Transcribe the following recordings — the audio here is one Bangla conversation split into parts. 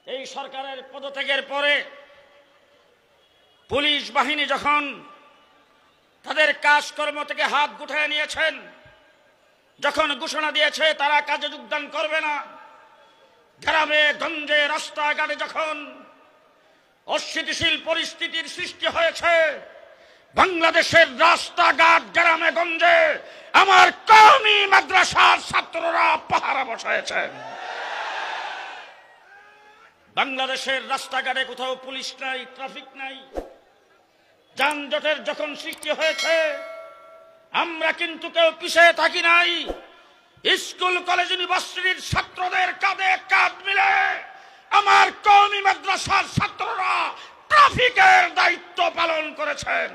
এই সরকারের পদত্যাগের পরে পুলিশ বাহিনী যখন তাদের কাজকর্ম থেকে হাত গুটিয়ে নিয়েছেন, যখন ঘোষণা দিয়েছে তারা কাজে যোগদান করবে না, গ্রামে গঞ্জে রাস্তাঘাটে যখন অস্থিতিশীল পরিস্থিতির সৃষ্টি হয়েছে, বাংলাদেশের রাস্তাঘাট গ্রামে গঞ্জে আমার কওমি মাদ্রাসার ছাত্ররা পাহারা বসায়ছে। বাংলাদেশের রাস্তাঘাটে কোথাও পুলিশ নাই, ট্রাফিক নাই, যানজটের যখন সৃষ্টি হয়েছে আমরা কিন্তু কেউ পিছিয়ে থাকি নাই। স্কুল কলেজ ইউনিভার্সিটির ছাত্রদের কাঁধে কাঁধ মিলে আমার কওমি মাদ্রাসার ছাত্ররা ট্রাফিকের দায়িত্ব পালন করেছেন।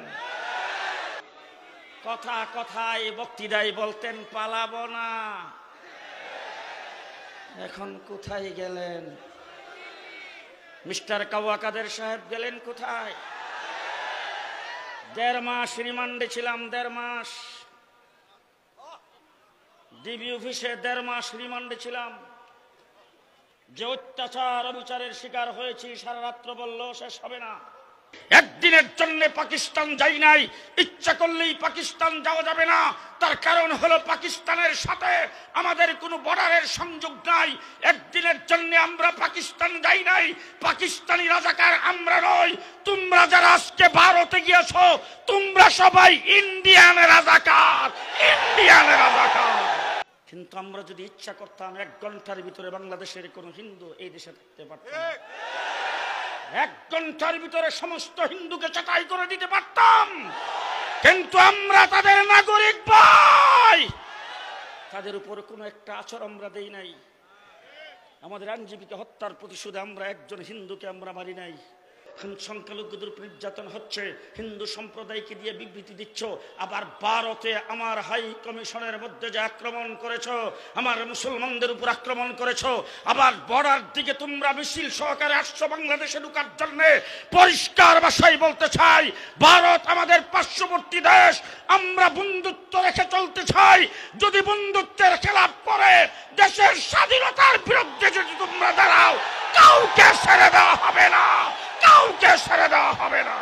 কথা কথায় বক্তৃতায় বলতেন পালাবো না, এখন কোথায় গেলেন? মিস্টার কাওয়া কাদের সাহেব গেলেন কোথায়? 1.5 মাস রিমান্ডে ছিলাম, 1.5 মাস ডিবি অফিসে 1.5 মাস রিমান্ডে ছিলাম। যে অত্যাচার অবিচারের শিকার হয়েছি সারা রাত্র বলল শেষ হবে না। একদিনের জন্য পাকিস্তান যাই নাই, ইচ্ছা করলেই পাকিস্তান যাওয়া যাবে না। তার কারণ হলো পাকিস্তানের সাথে আমাদের কোনো বর্ডারের সংযোগ নাই। একদিনের জন্য আমরা পাকিস্তান যাই নাই। পাকিস্তানি রাজাকার আমরা নই। তোমরা যারা আজকে ভারতে গিয়েছো তোমরা সবাই ইন্ডিয়ান রাজাকার, ইন্ডিয়ান রাজাকার। কিন্তু আমরা যদি ইচ্ছা করতাম 1 ঘন্টার ভিতরে বাংলাদেশের কোন হিন্দু এই দেশে থাকতে পারত না। 1 ঘন্টার ভিতরে সমস্ত হিন্দুকে চাটাই করে দিতে পারতাম। কিন্তু আমরা তাদের নাগরিক ভাই, তাদের উপর কোন একটা আচরণ আমরা দেই নাই। আমাদের আইনজীবীকে হত্যার প্রতিশোধে আমরা একজন হিন্দুকে আমরা মারি নাই। সংখ্যালঘুদের উপর নির্যাতন হচ্ছে, হিন্দু সম্প্রদায়কে দিয়ে বিবৃতি দিচ্ছ, আবার ভারতে আমার হাই কমিশনের মধ্যে যে আক্রমণ করেছ, আমার মুসলমানদের উপর আক্রমণ করেছ, আবার বর্ডার দিকে তোমরা মিছিল সহকারে আসছো বাংলাদেশে ঢুকার জন্য। পরিষ্কার ভাষায় বলতে চাই, ভারত আমাদের পার্শ্ববর্তী দেশ, আমরা বন্ধুত্ব রেখে চলতে চাই। যদি বন্ধুত্বের খেলাপ করে দেশের স্বাধীনতার বিরুদ্ধে যদি তোমরা দাঁড়াও, কাউকে ছেড়ে দেওয়া হবে না, কাউকে ছেড়ে দেওয়া হবে না।